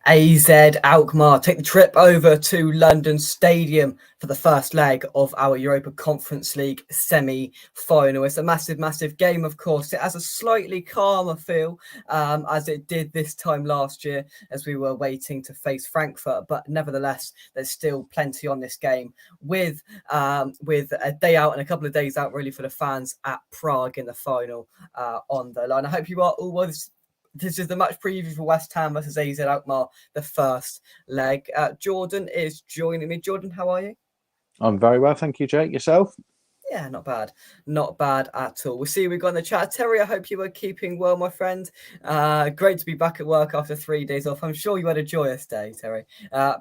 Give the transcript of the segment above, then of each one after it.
AZ Alkmaar take the trip over to London Stadium for the first leg of our Europa Conference League semi-final. It's a massive, massive game, of course. It has a slightly calmer feel as it did this time last year as we were waiting to face Frankfurt. But nevertheless, there's still plenty on this game with a day out and a couple of days out really for the fans at Prague in the final on the line. I hope you are all well. This is the match preview for West Ham versus AZ Alkmaar, the first leg. Jordan is joining me. Jordan, how are you? I'm very well, thank you, Jake. Yourself? Yeah, not bad. Not bad at all. We'll see we've got in the chat. Terry, I hope you are keeping well, my friend. Great to be back at work after 3 days off. I'm sure you had a joyous day, Terry.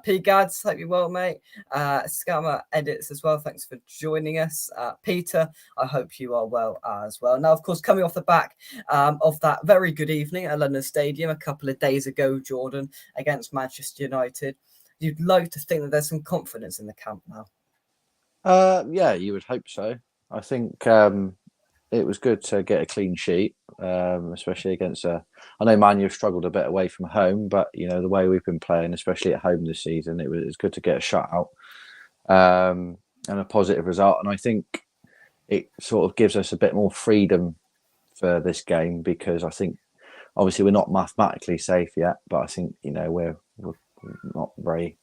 P. Gads, hope you're well, mate. Scammer Edits as well. Thanks for joining us. Peter, I hope you are well as well. Now, of course, coming off the back of that very good evening at London Stadium a couple of days ago, Jordan, against Manchester United, you'd like to think that there's some confidence in the camp now. Yeah, you would hope so. I think it was good to get a clean sheet, especially against I know Man U have struggled a bit away from home, but you know the way we've been playing, especially at home this season, it was good to get a shutout and a positive result. And I think it sort of gives us a bit more freedom for this game because I think obviously we're not mathematically safe yet, but I think you know we're not very.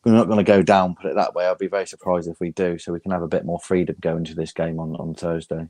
We're not going to go down, put it that way. I'll be very surprised if we do, so we can have a bit more freedom going into this game on Thursday.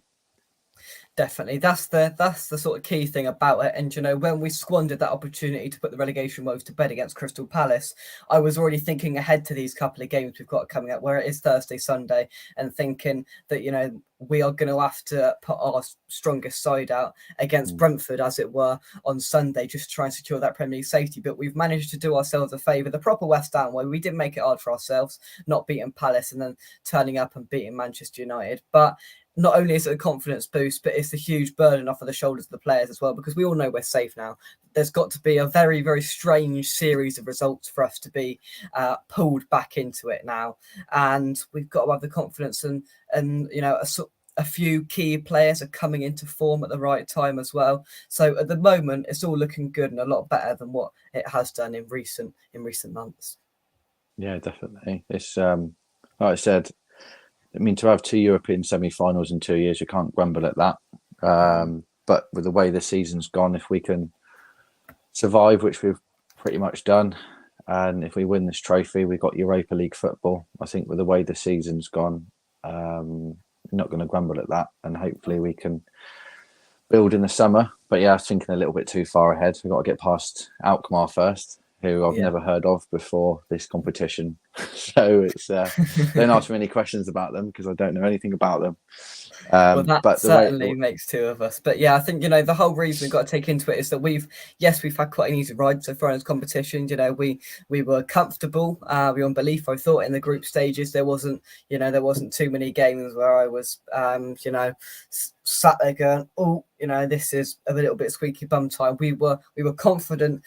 Definitely, that's the sort of key thing about it. And you know, when we squandered that opportunity to put the relegation woes to bed against Crystal Palace, I was already thinking ahead to these couple of games we've got coming up, where it is Thursday, Sunday, and thinking that you know we are going to have to put our strongest side out against Brentford, as it were, on Sunday, just to try and secure that Premier League safety. But we've managed to do ourselves a favour, the proper West Ham way. We did make it hard for ourselves, not beating Palace and then turning up and beating Manchester United, but not only is it a confidence boost, but it's a huge burden off of the shoulders of the players as well, because we all know we're safe now. There's got to be a very, very strange series of results for us to be pulled back into it now. And we've got to have the confidence and you know, a few key players are coming into form at the right time as well. So at the moment, it's all looking good and a lot better than what it has done in recent months. Yeah, definitely. It's like I said, I mean, to have 2 European semi-finals in 2 years, you can't grumble at that. But with the way the season's gone, if we can survive, which we've pretty much done, and if we win this trophy, we've got Europa League football. I think with the way the season's gone, I'm not going to grumble at that. And hopefully we can build in the summer. But yeah, I was thinking a little bit too far ahead. We've got to get past Alkmaar first, who I've never heard of before this competition. So it's don't ask me any questions about them because I don't know anything about them. Well, that certainly makes two of us. But yeah, I think, you know, the whole reason we've got to take into it is that we've had quite an easy ride so far in this competition. You know, we were comfortable. We were on belief. I thought in the group stages there wasn't too many games where I was, you know, sat there going, oh, you know, this is a little bit squeaky bum time. We were confident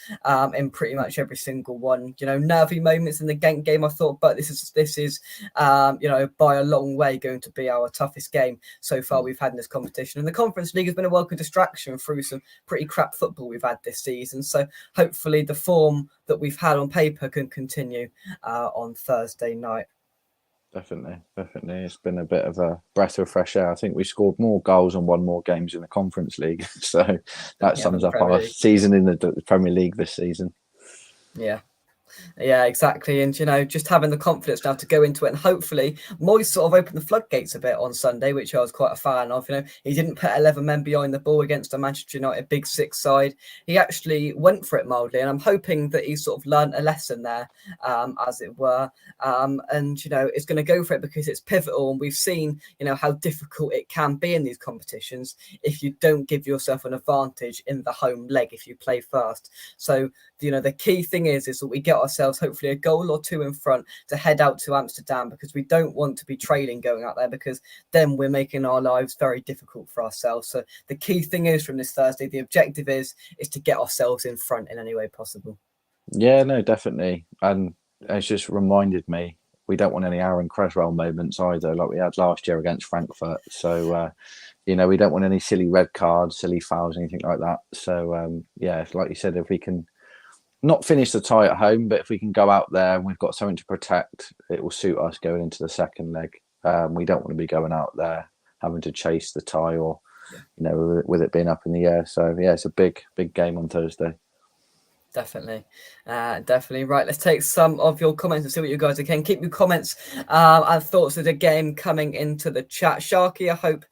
in pretty much every single one. You know, nervy moments in the Genk game, I thought, but this is you know, by a long way going to be our toughest game so far we've had in this competition. And the Conference League has been a welcome distraction through some pretty crap football we've had this season. So hopefully the form that we've had on paper can continue on Thursday night. Definitely. It's been a bit of a breath of fresh air. I think we scored more goals and won more games in the Conference League. So that sums up our season in the Premier League this season. Yeah, exactly. And, you know, just having the confidence now to go into it, and hopefully Moyes sort of opened the floodgates a bit on Sunday, which I was quite a fan of. You know, he didn't put 11 men behind the ball against a Manchester United big six side. He actually went for it mildly, and I'm hoping that he sort of learned a lesson there, as it were. And, you know, it's going to go for it because it's pivotal, and we've seen, you know, how difficult it can be in these competitions if you don't give yourself an advantage in the home leg if you play first. So, you know, the key thing is that we get ourselves hopefully a goal or two in front to head out to Amsterdam, because we don't want to be trailing going out there, because then we're making our lives very difficult for ourselves. So the key thing is from this Thursday, the objective is to get ourselves in front in any way possible. Yeah, no, definitely. And it's just reminded me, we don't want any Aaron Creswell moments either, like we had last year against Frankfurt. So, you know, we don't want any silly red cards, silly fouls, anything like that. So, yeah, like you said, if we can not finish the tie at home, but if we can go out there and we've got something to protect, it will suit us going into the second leg. We don't want to be going out there having to chase the tie or, Yeah. with it being up in the air. So yeah, it's a big game on Thursday. Definitely. Definitely. Right, let's take some of your comments and see what you guys can. Keep your comments and thoughts of the game coming into the chat. Sharky, I hope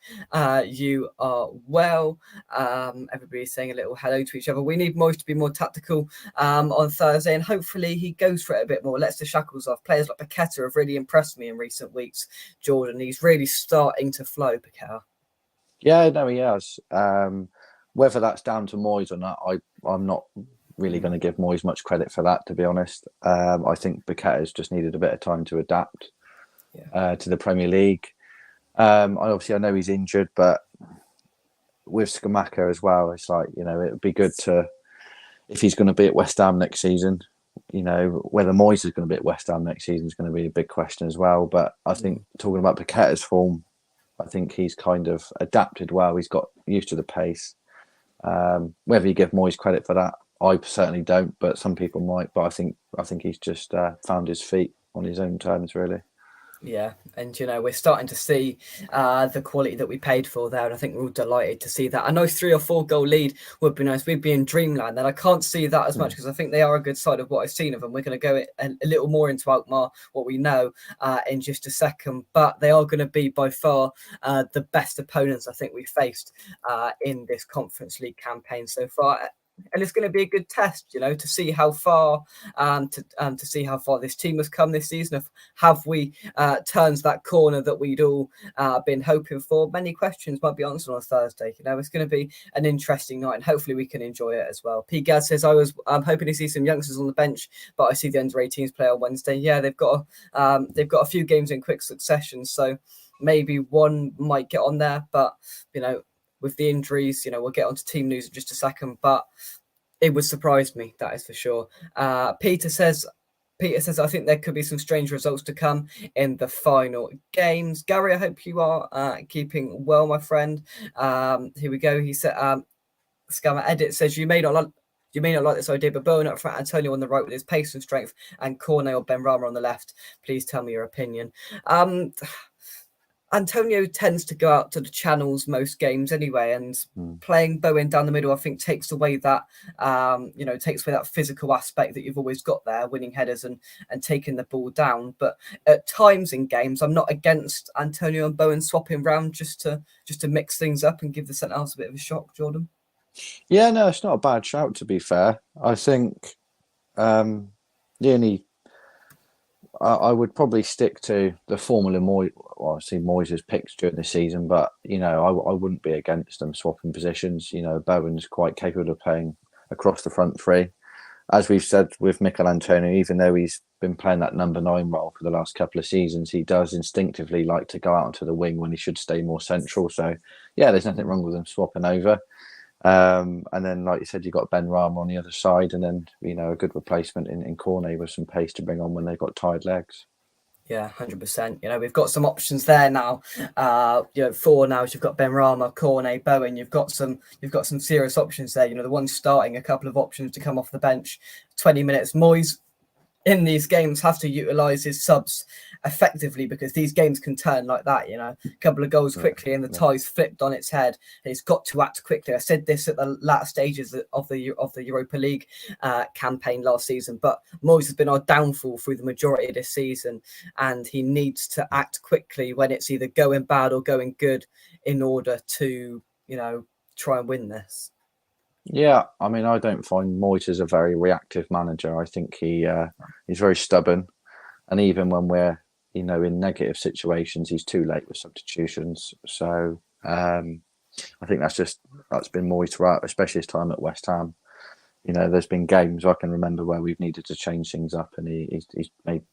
you are well. Everybody's saying a little hello to each other. We need Moyes to be more tactical on Thursday, and hopefully he goes for it a bit more, lets the shackles off. Players like Paqueta have really impressed me in recent weeks, Jordan. He's really starting to flow, Paqueta. Yeah, no, he has. Whether that's down to Moyes or not, I'm not really going to give Moyes much credit for that, to be honest. I think Paqueta's just needed a bit of time to adapt to the Premier League. I know he's injured, but with Scamacca as well, it's like, it would be good to, if he's going to be at West Ham next season, whether Moyes is going to be at West Ham next season is going to be a big question as well. But I think talking about Paqueta's form, I think he's kind of adapted well. He's got used to the pace. Whether you give Moyes credit for that, I certainly don't, but some people might. But I think he's just found his feet on his own terms, really. Yeah, and we're starting to see the quality that we paid for there, and I think we're all delighted to see that. A nice 3 or 4 goal lead would be nice. We'd be in dreamland, and I can't see that as much because I think they are a good side of what I've seen of them. We're going to go a little more into Alkmaar, what we know, in just a second, but they are going to be by far the best opponents I think we faced in this Conference League campaign so far. And it's going to be a good test, to see how far, to see how far this team has come this season. Have we turned that corner that we'd all been hoping for? Many questions might be answered on Thursday. It's going to be an interesting night, and hopefully we can enjoy it as well. P. Gaz says, I'm hoping to see some youngsters on the bench, but I see the under-18s play on Wednesday. Yeah, they've got a few games in quick succession, so maybe one might get on there, but with the injuries, we'll get onto team news in just a second, but it would surprise me, that is for sure. Peter says, I think there could be some strange results to come in the final games. Gary, I hope you are keeping well, my friend. Here we go. He said, Scammer Edit says, you may not like this idea, but Bowen up front, Antonio on the right with his pace and strength, and Cornet or Benrahma on the left. Please tell me your opinion. Antonio tends to go out to the channels most games anyway, and playing Bowen down the middle, I think, takes away that physical aspect that you've always got there, winning headers and taking the ball down. But at times in games, I'm not against Antonio and Bowen swapping round just to mix things up and give the centre halves a bit of a shock, Jordan. Yeah, no, it's not a bad shout, to be fair. I think the only I would probably stick to the formula Moyes. Well, I see Moyes has picked during the season, but I wouldn't be against them swapping positions. Bowen's quite capable of playing across the front three, as we've said with Mikel Antonio. Even though he's been playing that number 9 role for the last couple of seasons, he does instinctively like to go out onto the wing when he should stay more central. So yeah, there's nothing wrong with them swapping over. And then, like you said, you've got Benrahma on the other side, and then a good replacement in Cornet with some pace to bring on when they've got tired legs. Yeah, 100%. We've got some options there now. 4 now. You've got Benrahma, Cornet, Bowen. You've got some serious options there. The one starting, a couple of options to come off the bench. 20 minutes. Moyes in these games have to utilise his subs effectively, because these games can turn like that. A couple of goals quickly and the tie's flipped on its head, and he's got to act quickly. I said this at the last stages of the Europa League campaign last season, but Moyes has been our downfall through the majority of this season, and he needs to act quickly when it's either going bad or going good in order to try and win this. Yeah, I mean, I don't find Moyes as a very reactive manager. I think he's very stubborn, and even when we're in negative situations, he's too late with substitutions. So I think that's been Moyes throughout, especially his time at West Ham. There's been games I can remember where we've needed to change things up, and he's made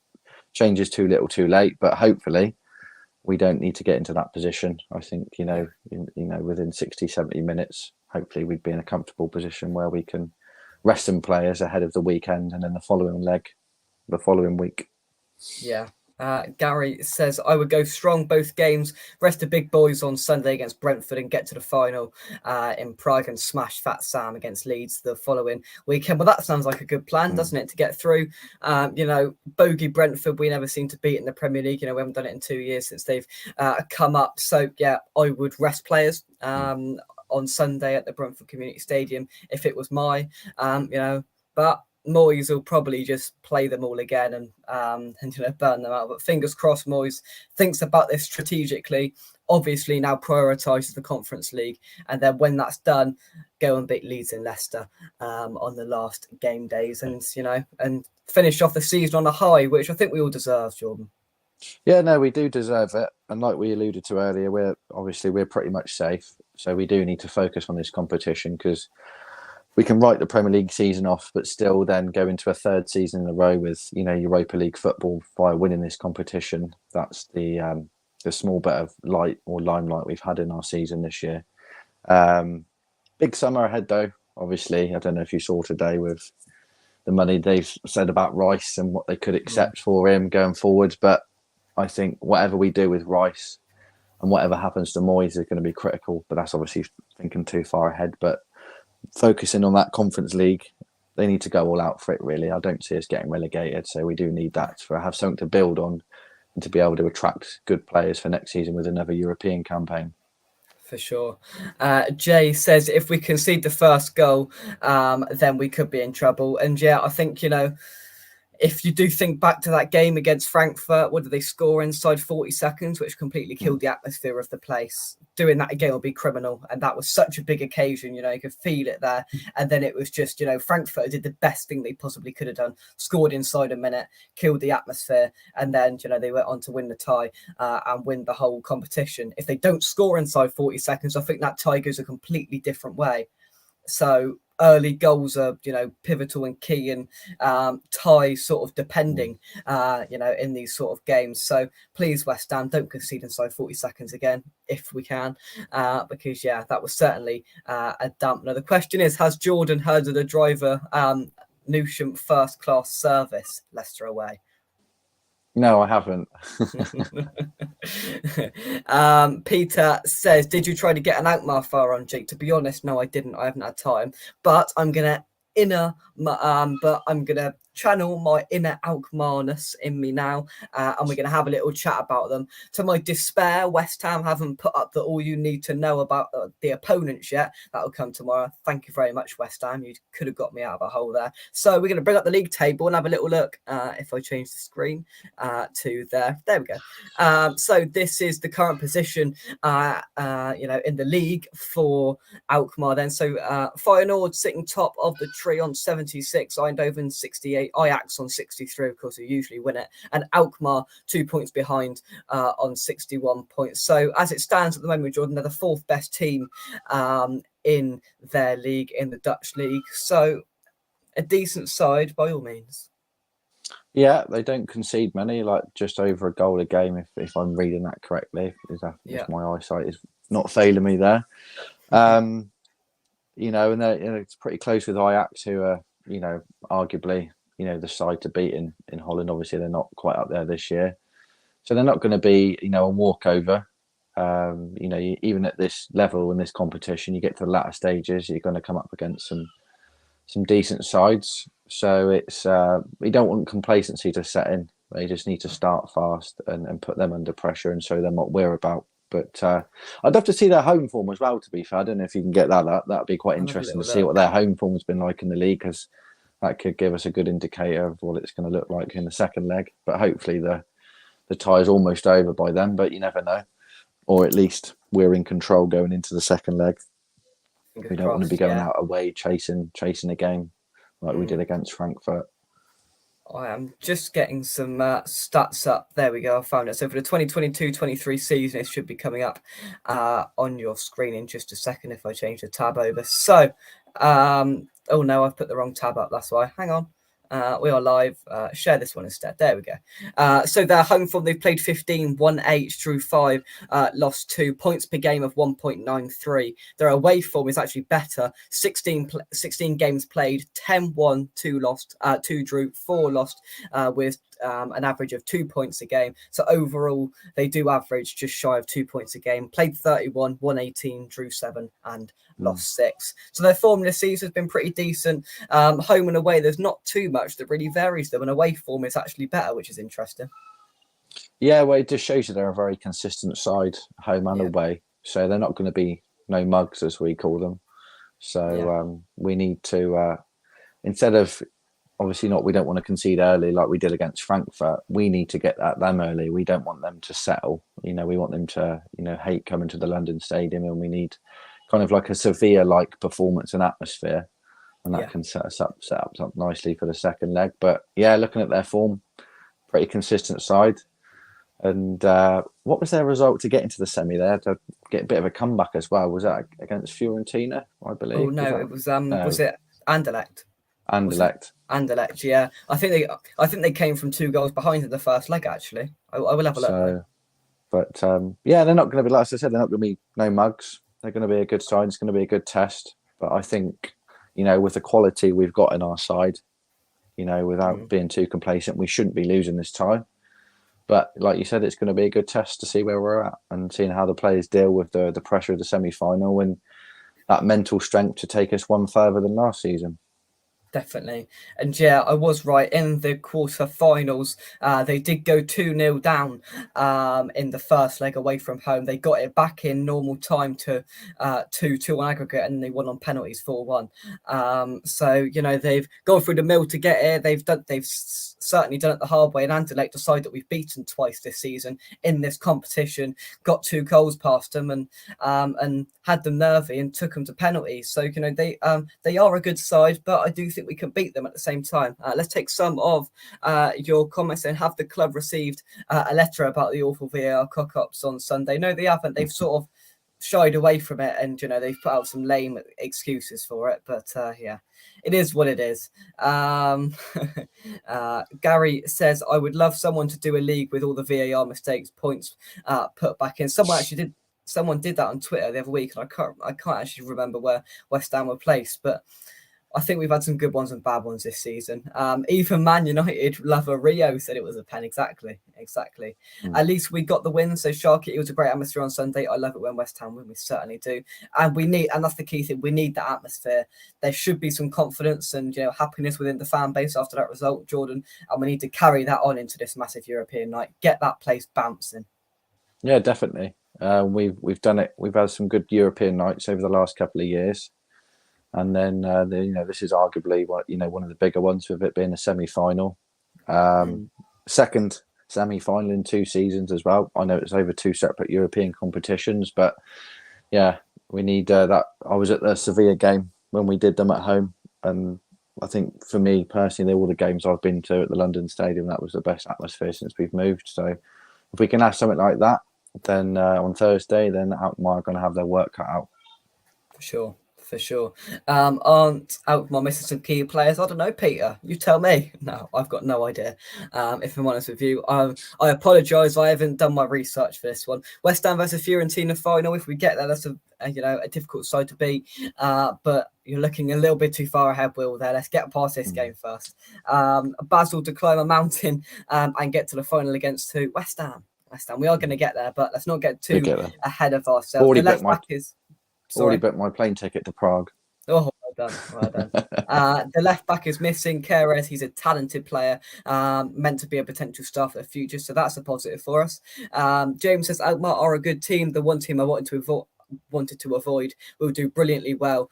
changes too little, too late. But hopefully, we don't need to get into that position. I think within 60, 70 minutes. Hopefully we'd be in a comfortable position where we can rest some players ahead of the weekend and then the following week. Yeah, Gary says, I would go strong both games, rest the big boys on Sunday against Brentford and get to the final in Prague and smash Fat Sam against Leeds the following weekend. Well, that sounds like a good plan, doesn't it, to get through? Bogey Brentford, we never seem to beat in the Premier League. We haven't done it in 2 years since they've come up. So, yeah, I would rest players on Sunday at the Brentford Community Stadium if it was but Moyes will probably just play them all again and burn them out. But fingers crossed, Moyes thinks about this strategically. Obviously, now prioritises the Conference League, and then when that's done, go and beat Leeds and Leicester on the last game days, and finish off the season on a high, which I think we all deserve, Jordan. Yeah, no, we do deserve it, and like we alluded to earlier, we're pretty much safe, so we do need to focus on this competition because we can write the Premier League season off, but still then go into a third season in a row with Europa League football by winning this competition. That's the small bit of light or limelight we've had in our season this year. Big summer ahead, though. Obviously, I don't know if you saw today with the money they've said about Rice and what they could accept for him going forward. But I think whatever we do with Rice and whatever happens to Moyes is going to be critical. But that's obviously thinking too far ahead. But focusing on that Conference League, they need to go all out for it, really. I don't see us getting relegated, so we do need that to have something to build on and to be able to attract good players for next season with another European campaign. For sure. Jay says if we concede the first goal, then we could be in trouble. And yeah, I think, if you do think back to that game against Frankfurt, what did they score inside 40 seconds, which completely killed the atmosphere of the place? Doing that again would be criminal. And that was such a big occasion, you could feel it there. And then it was just, Frankfurt did the best thing they possibly could have done, scored inside a minute, killed the atmosphere. And then, they went on to win the tie and win the whole competition. If they don't score inside 40 seconds, I think that tie goes a completely different way. So early goals are, pivotal and key and ties sort of depending, in these sort of games. So please, West Ham, don't concede inside 40 seconds again, if we can, because, that was certainly a dampener. The question is, has Jordan heard of the driver Newsham first-class service, Leicester away? No, I haven't. Peter says, did you try to get an Alkmaar fire on, Jake? To be honest, no, I didn't. I haven't had time. But I'm going to channel my inner Alkmaarness in me now, and we're going to have a little chat about them. To my despair, West Ham haven't put up the all you need to know about the opponents yet. That'll come tomorrow. Thank you very much, West Ham. You could have got me out of a hole there. So we're going to bring up the league table and have a little look. If I change the screen to there we go. So this is the current position, in the league for Alkmaar. Then so Feyenoord sitting top of the tree on 76, Eindhoven 68, Ajax on 63, of course, who usually win it, and Alkmaar 2 points behind on 61 points. So as it stands at the moment, Jordan, they're the fourth best team in their league, in the Dutch league. So a decent side by all means. Yeah, they don't concede many, like just over a goal a game, if I'm reading that correctly. If my eyesight is not failing me there. And it's pretty close with Ajax, who are, arguably, the side to beat in Holland. Obviously, they're not quite up there this year. So they're not going to be, a walkover. Even at this level in this competition, you get to the latter stages, you're going to come up against some decent sides. So it's we don't want complacency to set in. They just need to start fast and put them under pressure and show them what we're about. But I'd love to see their home form as well, to be fair. I don't know if you can get that up. That'd be quite interesting to see what their home form's been like in the league, because that could give us a good indicator of what it's going to look like in the second leg. But hopefully the tie is almost over by then, but you never know. Or at least we're in control going into the second leg. We don't want to be going out away chasing a game like we did against Frankfurt. I am just getting some stats up. There we go. I found it. So for the 2022-23 season, it should be coming up on your screen in just a second if I change the tab over. So, oh no, I've put the wrong tab up. That's why. Hang on. We are live. Share this one instead. There we go. So their home form, they've played 15, won 8, drew 5, lost 2, points per game of 1.93. Their away form is actually better. 16 games played, 10 won, 2 lost, 2 drew, 4 lost, with an average of 2 points a game. So overall, they do average just shy of 2 points a game. Played 31, won 18, drew 7, and lost 6. So their form this season has been pretty decent. Home and away, there's not too much that really varies them, and away form is actually better, which is interesting. Yeah, well, it just shows you they're a very consistent side, home and away. So they're not going to be no mugs, as we call them. So we need to, instead of, obviously not, we don't want to concede early like we did against Frankfurt. We need to get at them early. We don't want them to settle. We want them to, hate coming to the London Stadium, and we need kind of like a Sevilla-like performance and atmosphere. And that can set us up nicely for the second leg. But yeah, looking at their form, pretty consistent side. And what was their result to get into the semi? They had to get a bit of a comeback as well. Was that against Fiorentina, I believe? Oh no, it was was it Anderlecht? Anderlecht, yeah. I think they came from 2 goals behind in the first leg. Actually, I will have a look. But they're not going to be, like I said, they're not going to be no mugs. They're going to be a good side. It's going to be a good test. But I think, with the quality we've got in our side, without being too complacent, we shouldn't be losing this time. But like you said, it's going to be a good test to see where we're at and seeing how the players deal with the pressure of the semi-final and that mental strength to take us one further than last season. Definitely. And yeah, I was right. In the quarterfinals, they did go 2-0 down in the first leg away from home. They got it back in normal time to 2-2 on aggregate, and they won on penalties 4-1. So, they've gone through the mill to get it. They've certainly done it the hard way. And Anderlecht decide that we've beaten twice this season in this competition, got 2 goals past them and had them nervy and took them to penalties. So, they are a good side, but I do think we can beat them at the same time. Let's take some of your comments and have the club received a letter about the awful VAR cock-ups on Sunday? No, they haven't. They've sort of shied away from it, and they've put out some lame excuses for it. But it is what it is. Gary says, I would love someone to do a league with all the VAR mistakes, points put back in. Someone did that on Twitter the other week, and I can't actually remember where West Ham were placed, but I think we've had some good ones and bad ones this season. Even Man United lover Rio said it was a pen. Exactly. At least we got the win. So Sharky, it was a great atmosphere on Sunday. I love it when West Ham win. We certainly do. And that's the key thing. We need that atmosphere. There should be some confidence and happiness within the fan base after that result, Jordan. And we need to carry that on into this massive European night. Get that place bouncing. Yeah, definitely. We've done it. We've had some good European nights over the last couple of years. And then, this is arguably one of the bigger ones, with it being a semi-final. Second semi-final in 2 seasons as well. I know it's over 2 separate European competitions, but yeah, we need that. I was at the Sevilla game when we did them at home, and I think for me personally, all the games I've been to at the London Stadium, that was the best atmosphere since we've moved. So if we can have something like that, then on Thursday, then Alkmaar are going to have their work cut out. For sure. Aren't Alkmaar missing some key players? I don't know, Peter. You tell me. No, I've got no idea. If I'm honest with you, I apologise. I haven't done my research for this one. West Ham versus Fiorentina final. If we get there, that's a difficult side to beat. But you're looking a little bit too far ahead, Will. There. Let's get past this game first. Basel to climb a mountain and get to the final against who? West Ham. We are going to get there, but let's not get too ahead of ourselves. The left back is. Already booked my plane ticket to Prague. Oh, well done. The left back is missing. Keres, he's a talented player, meant to be a potential star for the future, so that's a positive for us. James says Alkmaar are a good team. The one team I wanted to avoid will do brilliantly well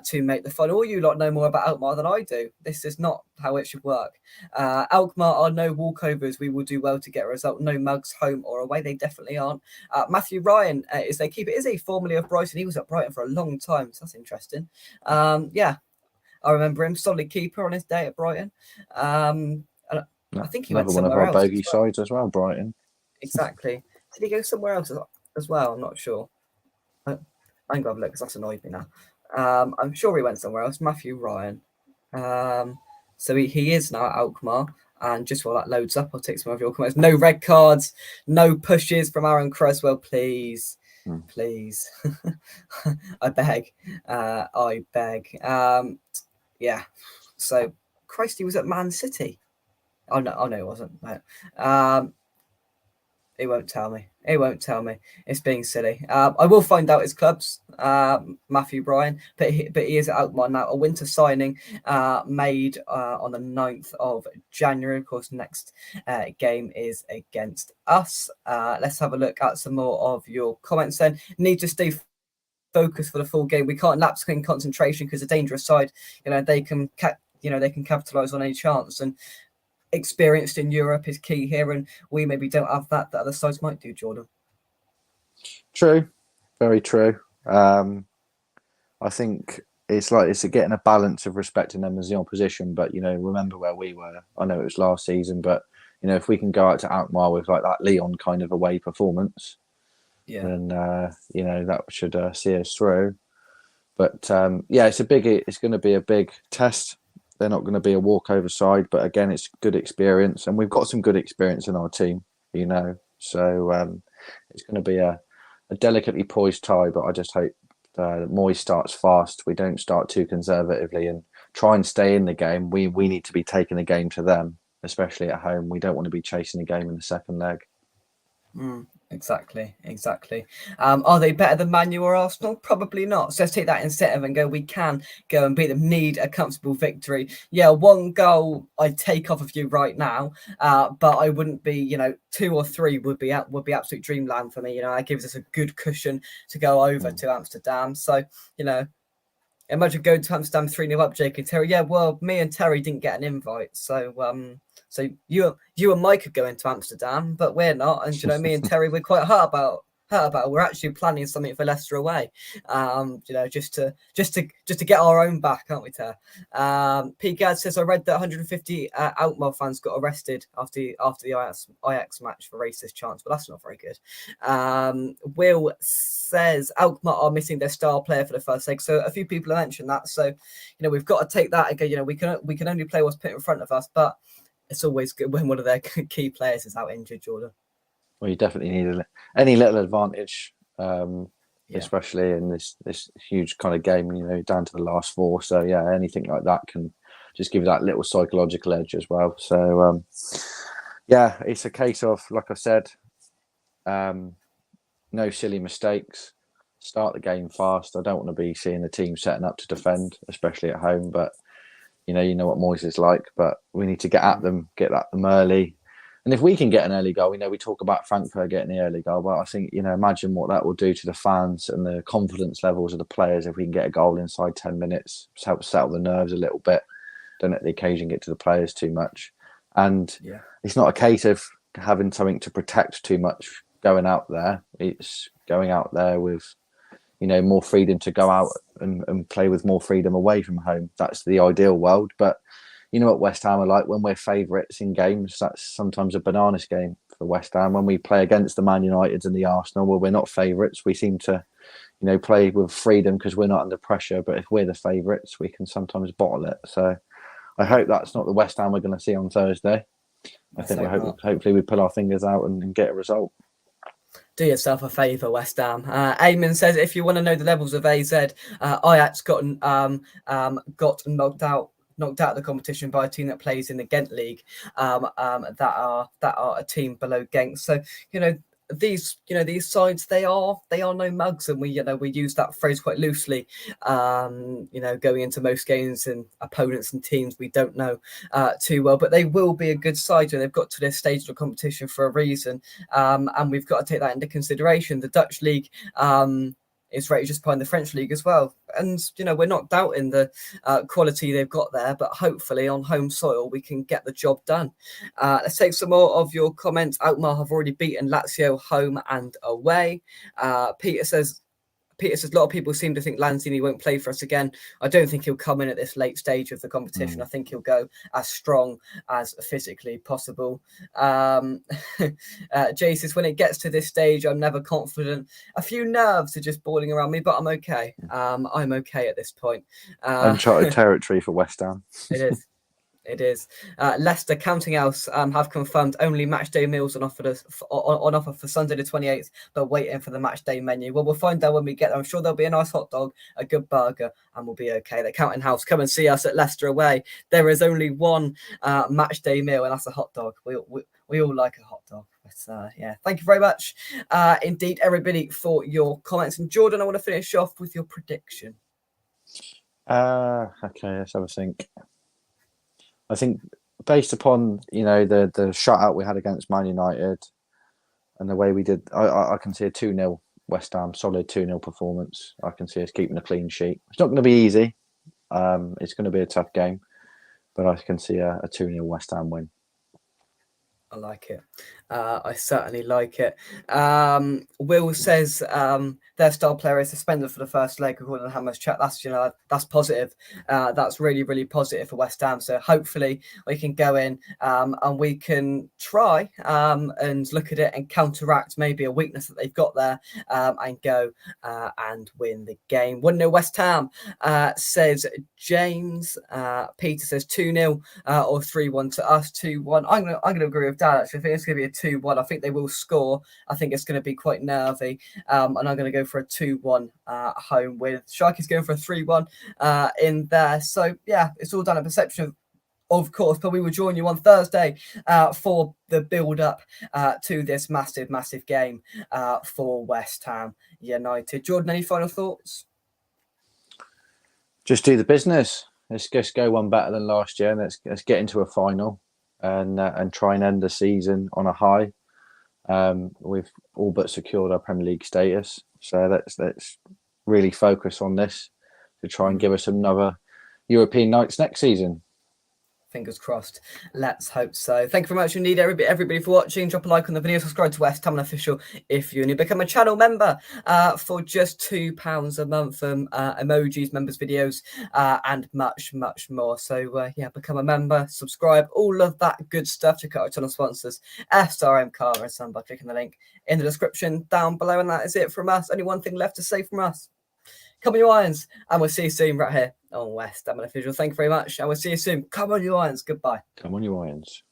to make the final. All you lot know more about Alkmaar than I do. This is not how it should work. Alkmaar are no walkovers. We will do well to get a result. No mugs, home or away. They definitely aren't. Matthew Ryan is their keeper. Is he formerly of Brighton? He was at Brighton for a long time, so that's interesting. Yeah, I remember him. Solid keeper on his day at Brighton. I think he went somewhere else. One of our bogey sides as well, Brighton. Exactly. Did he go somewhere else as well? I'm not sure. I'm going to have a look because that's annoyed me now. I'm sure he went somewhere else. Matthew Ryan. So he is now at Alkmaar. And just while that loads up, I'll take some of your comments. No red cards, no pushes from Aaron Creswell, please. Please. I beg. Yeah. So, Christ, he was at Man City. Oh no, it wasn't. No. Um, He won't tell me. He won't tell me. It's being silly. I will find out his clubs, Matthew Bryan, but he is at Alkmaar now. A winter signing made on the 9th of January. Of course, next game is against us. Let's have a look at some more of your comments then. Need to stay focused for the full game. We can't lapse in concentration because a dangerous side, they can capitalize on any chance, and experienced in Europe is key here, and we maybe don't have that other sides might do, Jordan. True, very true. I think it's getting a balance of respecting them as the opposition, but remember where we were. I know it was last season, but if we can go out to Alkmaar with like that Leon kind of away performance, then that should see us through. But it's going to be a big test. They're not going to be a walkover side, but again, it's good experience, and we've got some good experience in our team, So it's going to be a delicately poised tie, but I just hope Moyes starts fast. We don't start too conservatively and try and stay in the game. We need to be taking the game to them, especially at home. We don't want to be chasing the game in the second leg. Exactly. Are they better than Man U or Arsenal? Probably not. So let's take that instead of and go, we can go and beat them. Need a comfortable victory. Yeah, one goal I'd take off of you right now, but I wouldn't be, 2 or 3 would be absolute dreamland for me. It gives us a good cushion to go over to Amsterdam. So, imagine going to Amsterdam 3-0 up, Jake and Terry. Yeah, well, me and Terry didn't get an invite. So you and Mike could go into Amsterdam, but we're not. And me and Terry, we're quite hurt about. We're actually planning something for Leicester away. Just to get our own back, aren't we, Ter? Pete Gadd says, I read that 150 Alkmaar fans got arrested after the Ajax match for racist chants, but that's not very good. Will says Alkmaar are missing their star player for the first leg. So a few people have mentioned that. So we've got to take that and go. We can only play what's put in front of us, but it's always good when one of their key players is out injured, Jordan. Well, you definitely need any little advantage, especially in this huge kind of game, down to the last 4. So, anything like that can just give you that little psychological edge as well. So, it's a case of, like I said, no silly mistakes. Start the game fast. I don't want to be seeing the team setting up to defend, especially at home. But, you know what Moyes is like. But we need to get at them, get at them early. And if we can get an early goal, we talk about Frankfurt getting the early goal, but I think, imagine what that will do to the fans and the confidence levels of the players if we can get a goal inside 10 minutes, help settle the nerves a little bit, don't let the occasion get to the players too much. And it's not a case of having something to protect too much going out there. It's going out there with, more freedom to go out and play with more freedom away from home. That's the ideal world. But you know what West Ham are like when we're favourites in games. That's sometimes a bananas game for West Ham. When we play against the Man Uniteds and the Arsenal, where we're not favourites, we seem to, play with freedom because we're not under pressure. But if we're the favourites, we can sometimes bottle it. So I hope that's not the West Ham we're going to see on Thursday. I think hopefully we pull our fingers out and get a result. Do yourself a favour, West Ham. Eamon says, if you want to know the levels of AZ, Ajax got knocked out of the competition by a team that plays in the Ghent League, that are a team below Genk. So these sides, they are no mugs, and we use that phrase quite loosely. Going into most games and opponents and teams we don't know too well, but they will be a good side, and they've got to this stage of the competition for a reason. And we've got to take that into consideration. The Dutch league is rated just behind the French league as well. And, we're not doubting the quality they've got there, but hopefully on home soil, we can get the job done. Let's take some more of your comments. Alkmaar have already beaten Lazio home and away. Peter says, a lot of people seem to think Lanzini won't play for us again. I don't think he'll come in at this late stage of the competition. I think he'll go as strong as physically possible. Jay says, when it gets to this stage, I'm never confident. A few nerves are just boiling around me, but I'm okay. I'm okay at this point. Uncharted territory for West Ham. It is. It is. Leicester, counting else, have confirmed only match day meals on offer for Sunday the 28th, but waiting for the match day menu. Well, we'll find out when we get there. I'm sure there'll be a nice hot dog, a good burger, and we'll be okay. The Counting House, come and see us at Leicester away. There is only one match day meal, and that's a hot dog. We all like a hot dog. But yeah, thank you very much indeed, everybody, for your comments. And Jordan, I want to finish off with your prediction. Okay, let's have a think. I think based upon the shutout we had against Man United and the way we did, I can see a 2-0 West Ham, solid 2-0 performance. I can see us keeping a clean sheet. It's not going to be easy. It's going to be a tough game, but I can see a 2-0 West Ham win. I like it. I certainly like it. Will says their star player is suspended for the first leg according to Hammer's chat. That's positive. That's really, really positive for West Ham. So hopefully we can go in and we can try and look at it and counteract maybe a weakness that they've got there and go and win the game. 1-0 West Ham, says James. Peter says 2-0 or 3-1 to us. 2-1. I'm gonna agree with Dan. Actually, I think it's going to be a 2-1. I think they will score. I think it's going to be quite nervy. And I'm going to go for a 2-1 home win. Sharky's going for a 3-1 in there. So, yeah, it's all done a perception of course, but we will join you on Thursday for the build-up to this massive, massive game for West Ham United. Jordan, any final thoughts? Just do the business. Let's just go one better than last year, and let's get into a final. And try and end the season on a high. We've all but secured our Premier League status, so let's really focus on this to try and give us another European nights next season. Fingers crossed. Let's hope so. Thank you very much indeed, everybody, for watching. Drop a like on the video. Subscribe to West Ham Official if you're new. Become a channel member for just £2 a month. Emojis, members videos, and much, much more. So, yeah, become a member, subscribe, all of that good stuff. Check out our channel sponsors, SRM Car and Sun, by clicking the link in the description down below. And that is it from us. Only one thing left to say from us. Come on, you Irons, and we'll see you soon right here on West Ham Official. Thank you very much, and we'll see you soon. Come on, you Irons. Goodbye. Come on, you Irons.